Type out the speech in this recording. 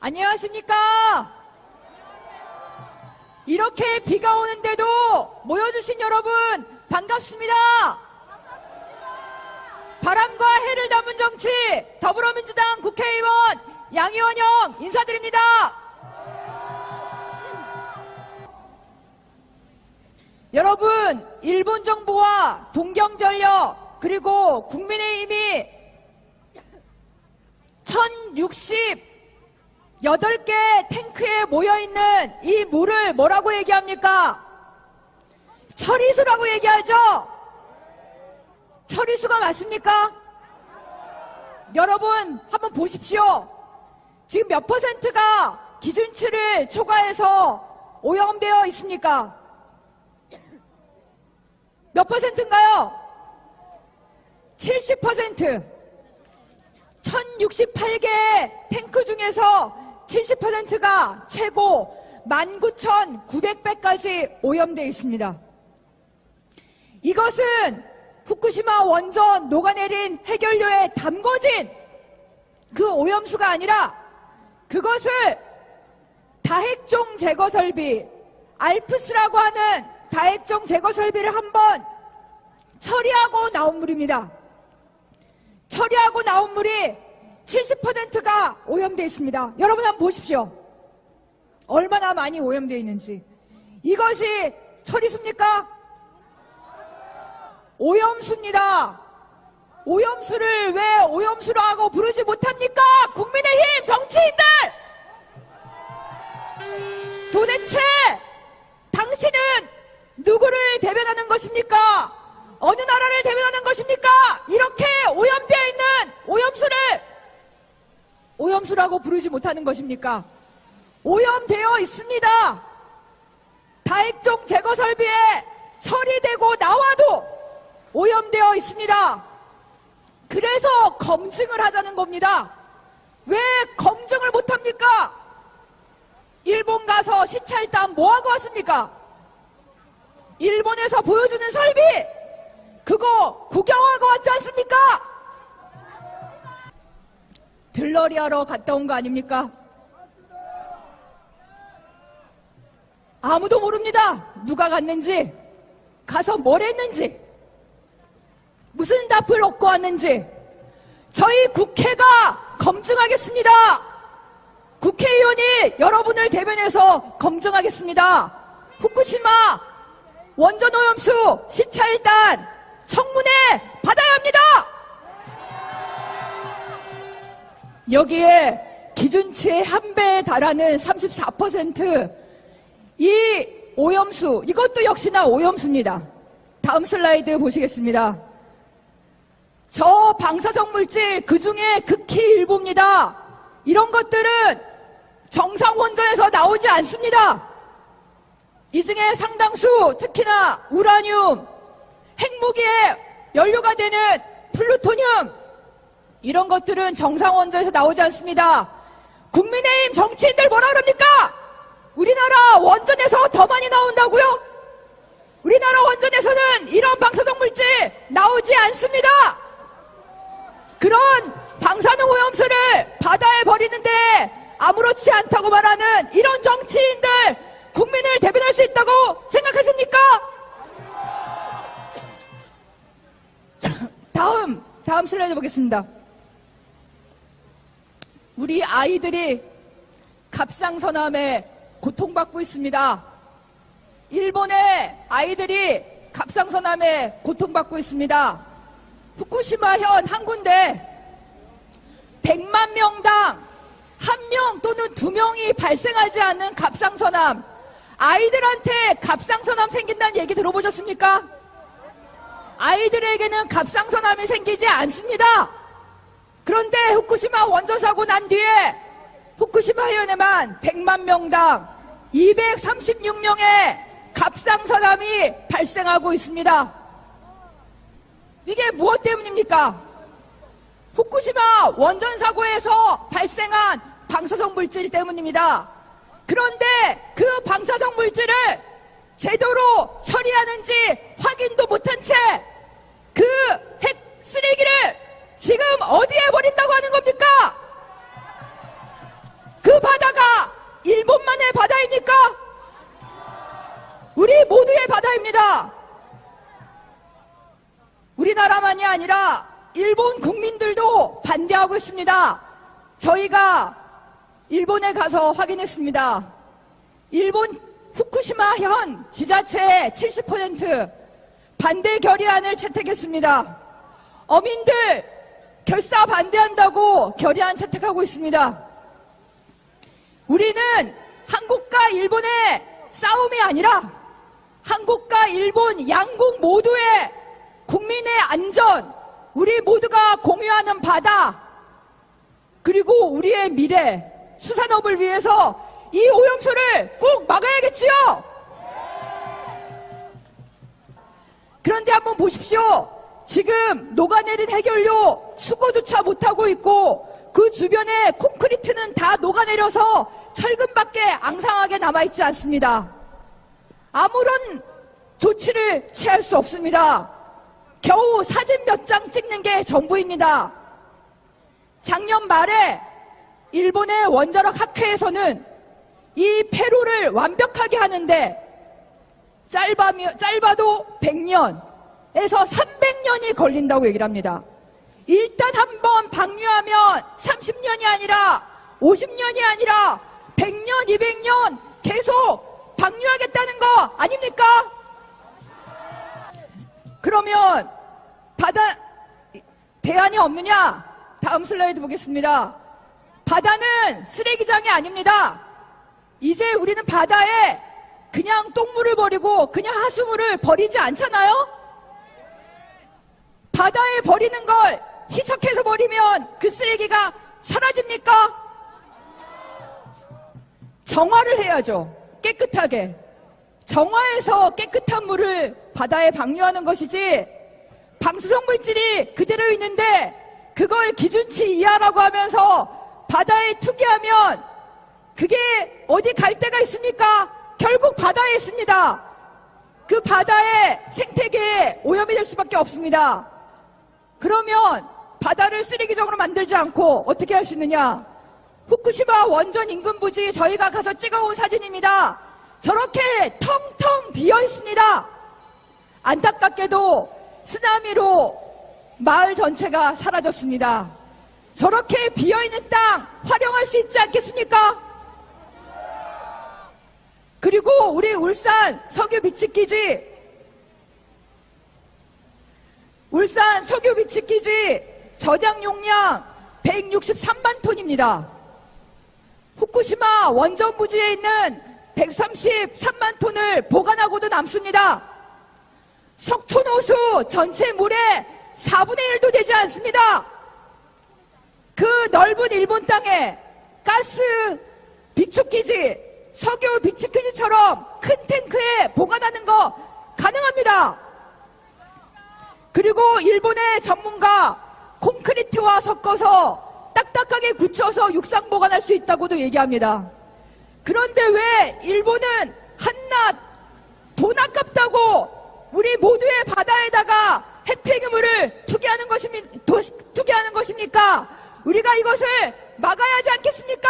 안녕하십니까? 이렇게 비가 오는데도 모여주신 여러분 반갑습니다. 바람과 해를 담은 정치 더불어민주당 국회의원 양희원 형 인사드립니다. 여러분, 일본 정부와 동경전력 그리고 국민의힘이 1068개 탱크에 모여있는 이 물을 뭐라고 얘기합니까? 처리수라고 얘기하죠? 처리수가 맞습니까? 여러분 한번 보십시오. 지금 몇 퍼센트가 기준치를 초과해서 오염되어 있습니까? 몇 퍼센트인가요? 70%. 1068개 탱크 중에서 70%가 최고 19,900배까지 오염되어 있습니다. 이것은 후쿠시마 원전 녹아내린 해결료에 담궈진 그 오염수가 아니라 그것을 다핵종 제거 설비, 알프스라고 하는 다핵종 제거 설비를 한번 처리하고 나온 물입니다. 처리하고 나온 물이 70%가 오염되어 있습니다. 여러분 한번 보십시오. 얼마나 많이 오염되어 있는지. 이것이 처리수입니까? 오염수입니다. 오염수를 왜 오염수라고 부르지 못합니까? 국민의힘 정치인들! 도대체 당신은 누구를 대변하는 것입니까? 어느 나라를 대변하는 것입니까? 이렇게 오염되어 있는 오염수를 오염수라고 부르지 못하는 것입니까? 오염되어 있습니다. 다핵종 제거 설비에 처리되고 나와도 오염되어 있습니다. 그래서 검증을 하자는 겁니다. 왜 검증을 못합니까? 일본 가서 시찰단 뭐하고 왔습니까? 일본에서 보여주는 설비 그거 구경하고 왔지 않습니까? 들러리 하러 갔다 온 거 아닙니까? 아무도 모릅니다. 누가 갔는지, 가서 뭘 했는지, 무슨 답을 얻고 왔는지. 저희 국회가 검증하겠습니다. 국회의원이 여러분을 대변해서 검증하겠습니다. 후쿠시마 원전 오염수 시찰단 청문회 받아야 합니다. 여기에 기준치의 한 배에 달하는 34%, 이 오염수, 이것도 역시나 오염수입니다. 다음 슬라이드 보시겠습니다. 저 방사성 물질 그 중에 극히 일부입니다. 이런 것들은 정상 원전에서 나오지 않습니다. 이 중에 상당수, 특히나 우라늄, 핵무기의 연료가 되는 플루토늄, 이런 것들은 정상 원전에서 나오지 않습니다. 국민의힘 정치인들 뭐라 그럽니까? 우리나라 원전에서 더 많이 나온다고요? 우리나라 원전에서는 이런 방사성 물질 나오지 않습니다. 그런 방사능 오염수를 바다에 버리는데 아무렇지 않다고 말하는 이런 정치인들 국민을 대변할 수 있다고 생각하십니까? 다음 슬라이드 보겠습니다. 우리 아이들이 갑상선암에 고통받고 있습니다. 일본의 아이들이 갑상선암에 고통받고 있습니다. 후쿠시마현 한 군데 100만 명당 1명 또는 2명이 발생하지 않는 갑상선암, 아이들한테 갑상선암 생긴다는 얘기 들어보셨습니까? 아이들에게는 갑상선암이 생기지 않습니다. 그런데 후쿠시마 원전 사고 난 뒤에 후쿠시마현에만 100만 명당 236명의 갑상선암이 발생하고 있습니다. 이게 무엇 때문입니까? 후쿠시마 원전 사고에서 발생한 방사성 물질 때문입니다. 그런데 그 방사성 물질을 제대로 처리하는지 확인도 못한 채 그 핵 쓰레기를 지금 어디에 버린다고 하는 겁니까? 그 바다 우리나라만이 아니라 일본 국민들도 반대하고 있습니다. 저희가 일본에 가서 확인했습니다. 일본 후쿠시마현 지자체의 70% 반대 결의안을 채택했습니다. 어민들 결사 반대한다고 결의안 채택하고 있습니다. 우리는 한국과 일본의 싸움이 아니라 한국과 일본 양국 모두의 국민의 안전, 우리 모두가 공유하는 바다, 그리고 우리의 미래, 수산업을 위해서 이 오염수를 꼭 막아야겠지요? 그런데 한번 보십시오. 지금 녹아내린 해결료 수거조차 못하고 있고 그 주변에 콘크리트는 다 녹아내려서 철근밖에 앙상하게 남아있지 않습니다. 아무런 조치를 취할 수 없습니다. 겨우 사진 몇 장 찍는 게 전부입니다. 작년 말에 일본의 원자력 학회에서는 이 폐로를 완벽하게 하는데 짧아도 100년에서 300년이 걸린다고 얘기를 합니다. 일단 한번 방류하면 30년이 아니라 50년이 아니라 100년, 200년 계속 방류하겠다는 거 아닙니까? 그러면 대안이 없느냐? 다음 슬라이드 보겠습니다. 바다는 쓰레기장이 아닙니다. 이제 우리는 바다에 그냥 똥물을 버리고 그냥 하수물을 버리지 않잖아요? 바다에 버리는 걸 희석해서 버리면 그 쓰레기가 사라집니까? 정화를 해야죠. 깨끗하게. 정화해서 깨끗한 물을 바다에 방류하는 것이지, 방수성 물질이 그대로 있는데 그걸 기준치 이하라고 하면서 바다에 투기하면 그게 어디 갈 데가 있습니까? 결국 바다에 있습니다. 그 바다의 생태계에 오염이 될 수밖에 없습니다. 그러면 바다를 쓰레기적으로 만들지 않고 어떻게 할 수 있느냐? 후쿠시마 원전 인근 부지 저희가 가서 찍어온 사진입니다. 저렇게 텅텅 비어 있습니다. 안타깝게도 쓰나미로 마을 전체가 사라졌습니다. 저렇게 비어있는 땅 활용할 수 있지 않겠습니까? 그리고 우리 울산 석유 비축기지, 울산 석유 비축기지 저장 용량 163만 톤입니다. 후쿠시마 원전 부지에 있는 133만 톤을 보관하고도 남습니다. 석촌호수 전체 물의 4분의 1도 되지 않습니다. 그 넓은 일본 땅에 가스 비축기지, 석유 비축기지처럼 큰 탱크에 보관하는 거 가능합니다. 그리고 일본의 전문가 콘크리트와 섞어서 딱딱하게 굳혀서 육상 보관할 수 있다고도 얘기합니다. 그런데 왜 일본은 한낱 돈 아깝다고 우리 모두의 바다에다가 핵폐기물을 투기하는 것입니까? 우리가 이것을 막아야 하지 않겠습니까?